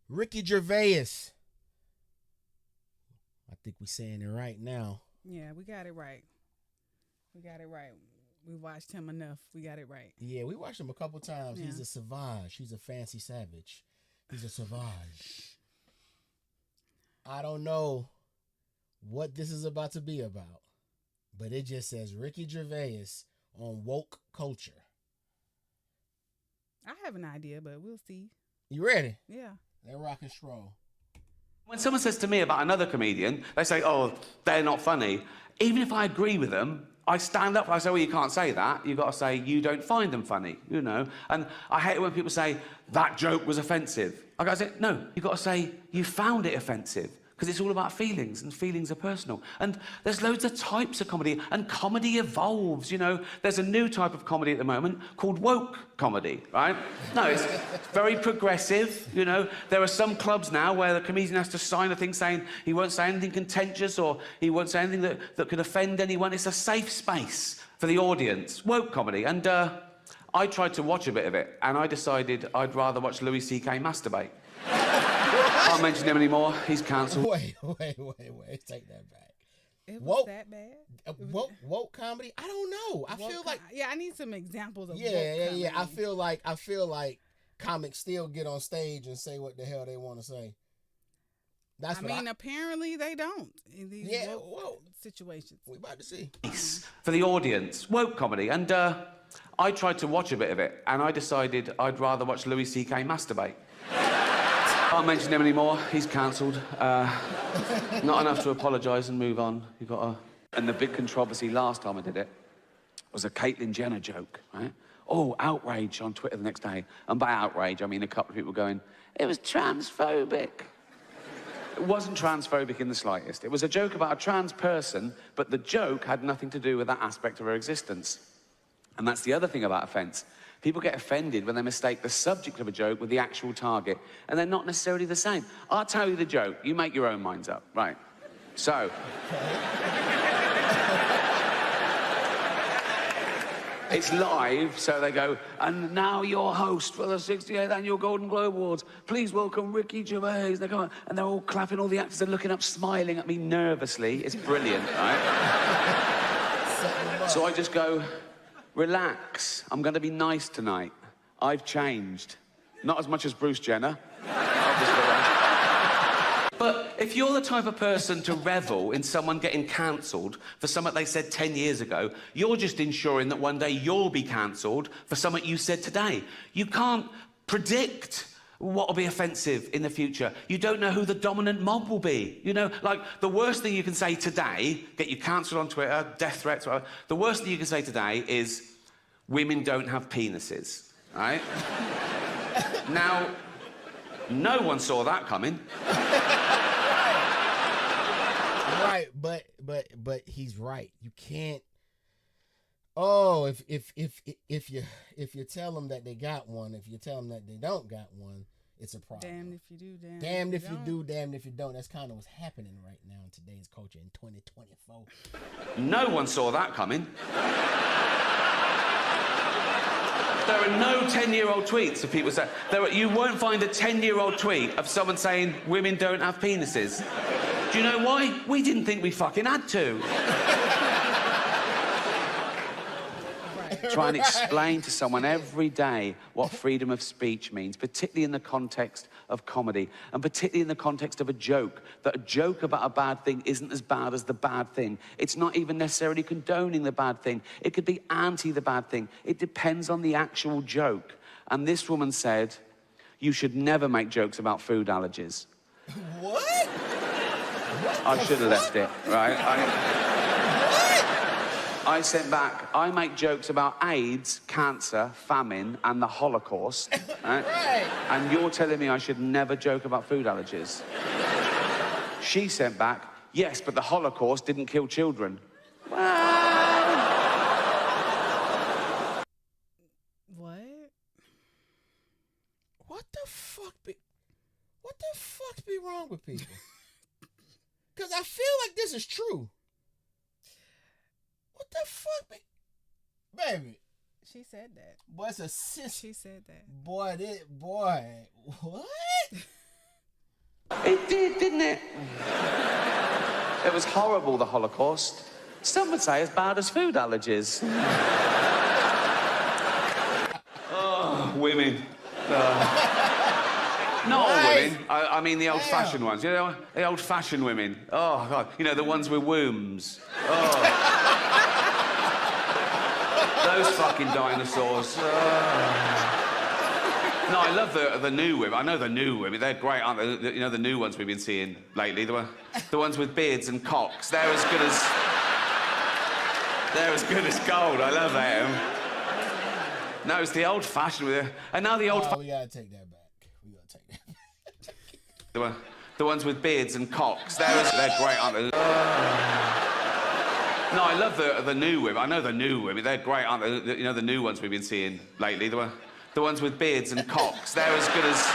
Ricky Gervais. I think we're saying it right now. Yeah, we got it right. We got it right. We watched him enough. We got it right. Yeah, we watched him a couple times. Yeah. He's a savage. He's a fancy savage. He's a savage. I don't know what this is about to be about, but it just says Ricky Gervais on woke culture. I have an idea, but we'll see. You ready? Yeah. Let rock and stroll. When someone says to me about another comedian, they say, oh, they're not funny. Even if I agree with them, I stand up and I say, well, you can't say that. You've got to say, you don't find them funny, you know. And I hate it when people say, that joke was offensive. I got to say, no, you've got to say, you found it offensive. Because it's all about feelings, and feelings are personal. And there's loads of types of comedy, and comedy evolves, you know. There's a new type of comedy at the moment called woke comedy, right? No, it's very progressive, you know. There are some clubs now where the comedian has to sign a thing saying he won't say anything contentious or he won't say anything that could offend anyone. It's a safe space for the audience, woke comedy. And I tried to watch a bit of it, and I decided I'd rather watch Louis C.K. masturbate. Can't mention him anymore. He's cancelled. Wait. Take that back. It was Woke? that bad? Woke comedy? I don't know. I feel like I need some examples of woke yeah. comedy. I feel like comics still get on stage and say what the hell they want to say. That's apparently they don't in these woke situations. We about to see. For the audience, woke comedy. And I tried to watch a bit of it, and I decided I'd rather watch Louis C.K. masturbate. Can't mention him anymore. He's cancelled. Not enough to apologise and move on. You got to. And the big controversy last time I did it was a Caitlyn Jenner joke, right? Oh, outrage on Twitter the next day. And by outrage, I mean a couple of people going, it was transphobic. It wasn't transphobic in the slightest. It was a joke about a trans person, but the joke had nothing to do with that aspect of her existence. And that's the other thing about offence. People get offended when they mistake the subject of a joke with the actual target, and they're not necessarily the same. I'll tell you the joke. You make your own minds up. Right. So... It's live, so they go, and now your host for the 68th Annual Golden Globe Awards, please welcome Ricky Gervais. They come on, and they're all clapping, all the actors are looking up, smiling at me nervously. It's brilliant, right? So I just go, relax, I'm going to be nice tonight. I've changed. Not as much as Bruce Jenner, obviously. But if you're the type of person to revel in someone getting cancelled for something they said 10 years ago, you're just ensuring that one day you'll be cancelled for something you said today. You can't predict what will be offensive in the future. You don't know who the dominant mob will be. You know, like, the worst thing you can say today, get you cancelled on Twitter, death threats, whatever, the worst thing you can say today is, women don't have penises, right? Now, no one saw that coming. Right, but he's right. You can't. Oh, if you tell them that they got one, if you tell them that they don't got one, it's a problem. Damned if you do, damned if you do, damned if you don't. That's kind of what's happening right now in today's culture in 2024. No one saw that coming. There are no 10-year-old tweets of people saying... You won't find a 10-year-old tweet of someone saying women don't have penises. Do you know why? We didn't think we fucking had to. Try and explain to someone every day what freedom of speech means, particularly in the context of comedy, and particularly in the context of a joke, that a joke about a bad thing isn't as bad as the bad thing. It's not even necessarily condoning the bad thing. It could be anti the bad thing. It depends on the actual joke. And this woman said, you should never make jokes about food allergies. What? I should have left it, right? I sent back, I make jokes about AIDS, cancer, famine, and the Holocaust. Right? Right. And you're telling me I should never joke about food allergies. She sent back, yes, but the Holocaust didn't kill children. Well... What? What the fuck be wrong with people? Because I feel like this is true. What the fuck, baby? She said that. Boy, it's a sis. She said that. Boy, what? did, didn't it? It was horrible, the Holocaust. Some would say as bad as food allergies. Oh, women. Not all women. I mean the old-fashioned ones. You know, the old-fashioned women. Oh, God. You know, the ones with wombs. Oh. Those fucking dinosaurs. No, I love the new women. I know the new women. They're great, aren't they? You know, the new ones we've been seeing lately. The ones with beards and cocks. They're as good as... They're as good as gold. I love them. No, it's the old-fashioned with... And now the old... We gotta take that back. We gotta take that back. The ones with beards and cocks. They're great, aren't they? No, I love the new women. I know the new women. They're great, aren't they? You know, the new ones we've been seeing lately. The ones with beards and cocks. They're as good as...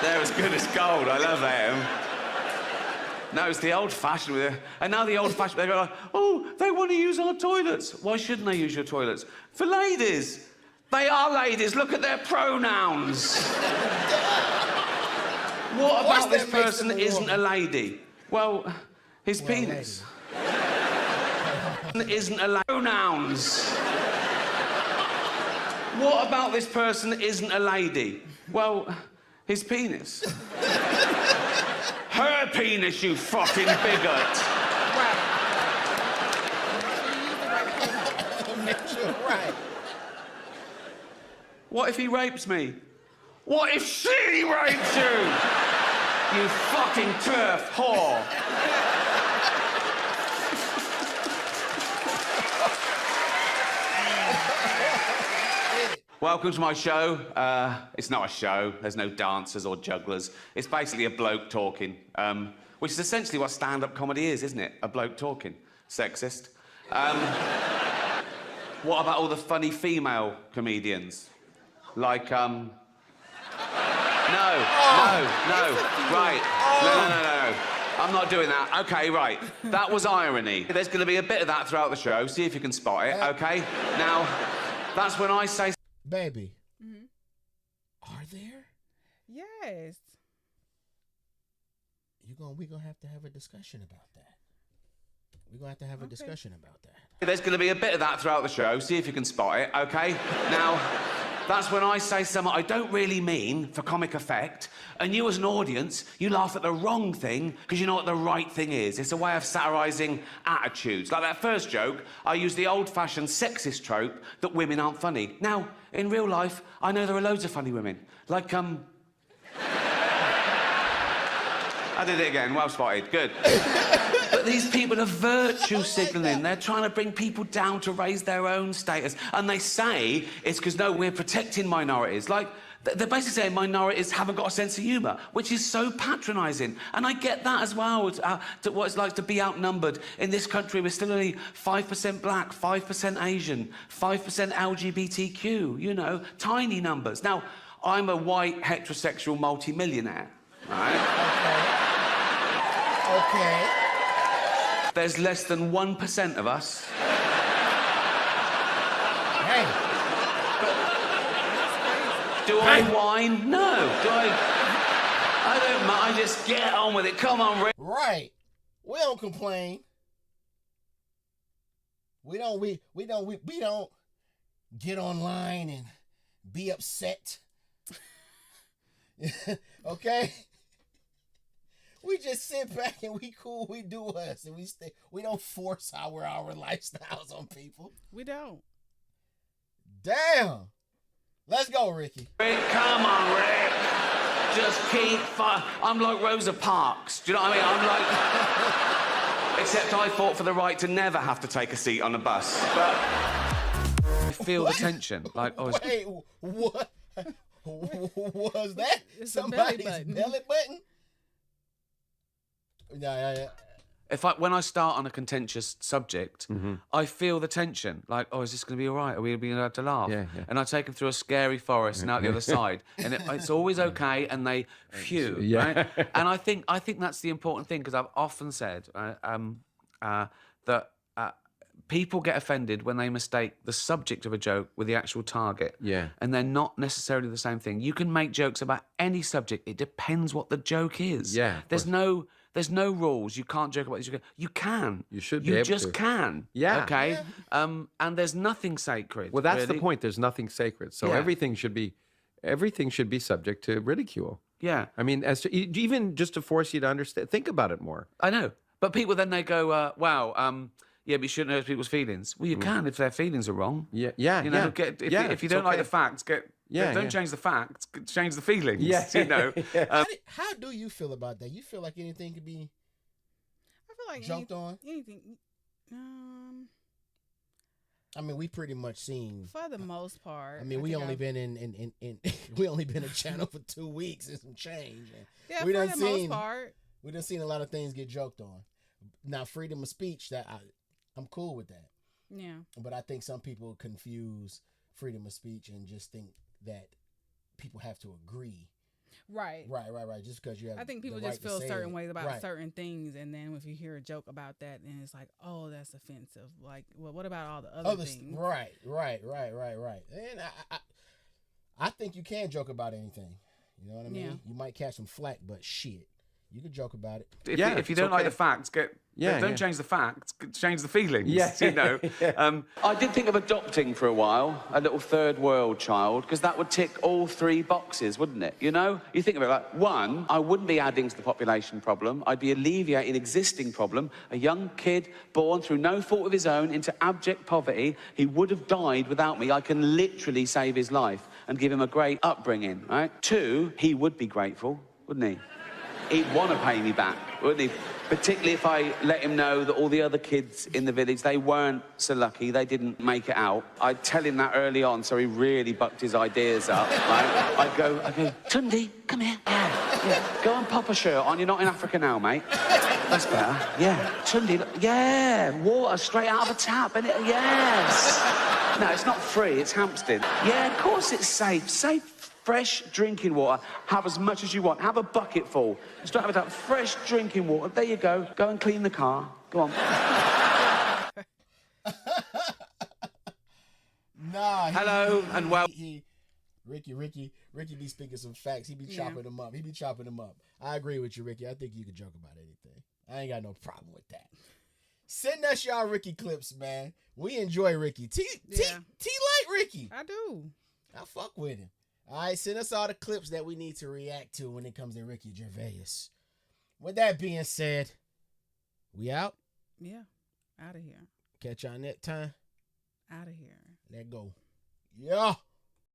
They're as good as gold. I love them. No, it's the old-fashioned with... And now the old-fashioned... They go like, oh, they want to use our toilets. Why shouldn't they use your toilets? For ladies. They are ladies. Look at their pronouns. What about this person that isn't a lady? Well, his penis. Isn't a lady. Pronouns. What about this person that isn't a lady? Well, his penis. Her penis, you fucking bigot. Right. What if he rapes me? What if she rapes you? You fucking turf whore. Welcome to my show. It's not a show. There's no dancers or jugglers. It's basically a bloke talking, which is essentially what stand-up comedy is, isn't it? A bloke talking. Sexist. What about all the funny female comedians? Like, No. Right. No. I'm not doing that. Okay, right. That was irony. There's going to be a bit of that throughout the show. See if you can spot it, okay? Now, that's when I say... Baby. Are there? Yes. We gonna have to have a discussion about that. We're gonna have to have a discussion about that. There's going to be a bit of that throughout the show. See if you can spot it, okay? Now, that's when I say something I don't really mean for comic effect, and you as an audience, you laugh at the wrong thing because you know what the right thing is. It's a way of satirising attitudes. Like that first joke, I used the old-fashioned sexist trope that women aren't funny. Now, in real life, I know there are loads of funny women. Like, I did it again. Well spotted. Good. But these people are virtue signalling. They're trying to bring people down to raise their own status. And they say it's because, no, we're protecting minorities. Like, they're basically saying minorities haven't got a sense of humour, which is so patronising. And I get that as well, to what it's like to be outnumbered. In this country, we're still only 5% black, 5% Asian, 5% LGBTQ, you know, tiny numbers. Now, I'm a white, heterosexual multi-millionaire, right? Okay. There's less than 1% of us. Hey. Do I whine? No. Do I don't mind. I just get on with it. Come on, Rick. Right. We don't complain. We don't get online and be upset. Okay? We just sit back and we cool, we do us, and we don't force our lifestyles on people. We don't. Damn. Let's go, Ricky. Rick, come on, Rick. Just keep I'm like Rosa Parks. Do you know what I mean? I'm like... Except I fought for the right to never have to take a seat on a bus. But I feel the tension. Like, Wait, what? Was that? It's somebody's a belly button? Yeah. When I start on a contentious subject, I feel the tension. Like, is this going to be all right? Are we going to be allowed to laugh? Yeah. And I take them through a scary forest and out the other side, and it's always okay. And they, phew, right? And I think that's the important thing, because I've often said that people get offended when they mistake the subject of a joke with the actual target. Yeah. And they're not necessarily the same thing. You can make jokes about any subject. It depends what the joke is. Yeah, of There's no rules. You can't joke about this. You can. You should be able just to. can. Yeah. Okay. Yeah. And there's nothing sacred. Well, that's the really. point. There's nothing sacred. So Yeah. everything should be subject to ridicule. Yeah. I mean, even just to force you to understand, think about it more. I know. But people then they go, wow, yeah, but you shouldn't hurt people's feelings. Well, you can if their feelings are wrong. Yeah. You know, if you don't like the facts, don't change the facts, change the feelings. Yeah. You know. How do you feel about that? You feel like anything could be I feel like jumped on? anything. I mean, we pretty much seen. For the most part. I mean, we only been in we only been a channel for 2 weeks and some change. And Yeah, we for done the most part. We done seen a lot of things get joked on. Now, freedom of speech, I'm cool with that. Yeah. But I think some people confuse freedom of speech and just think that people have to agree. Right. Right. Just because you have. I think people the just right feel to say certain it. ways about Right. certain things, and then if you hear a joke about that, then it's like, oh, that's offensive. Like, well, what about all the other things? Right. And I think you can joke about anything. You know what I mean? Yeah. You might catch some flack, but shit, you can joke about it. If you don't like the facts, don't change the facts, change the feelings. Yeah. You know. I did think of adopting for a while, a little third world child, because that would tick all 3 boxes, wouldn't it? You know, you think of it like, 1, I wouldn't be adding to the population problem. I'd be alleviating an existing problem. A young kid born through no fault of his own into abject poverty. He would have died without me. I can literally save his life and give him a great upbringing. Right. 2, he would be grateful, wouldn't he? He'd want to pay me back, wouldn't he? Particularly if I let him know that all the other kids in the village, they weren't so lucky, they didn't make it out. I'd tell him that early on, so he really bucked his ideas up, right? I'd go, Tundi, come here. Yeah. Go and pop a shirt on, you're not in Africa now, mate. That's better. Yeah. Tundi, look. Yeah, water straight out of a tap, and yes. No, it's not free, it's Hampstead. Yeah, of course it's safe. Safe. Fresh drinking water. Have as much as you want. Have a bucket full. Just don't have that fresh drinking water. There you go. Go and clean the car. Go on. Nah. Hello and well. Ricky be speaking some facts. He be chopping them up. I agree with you, Ricky. I think you can joke about anything. I ain't got no problem with that. Send us y'all Ricky clips, man. We enjoy Ricky. T like Ricky. I do. I fuck with him. All right, send us all the clips that we need to react to when it comes to Ricky Gervais. With that being said, we out? Yeah. Out of here. Catch y'all next time. Out of here. Let go. Yeah.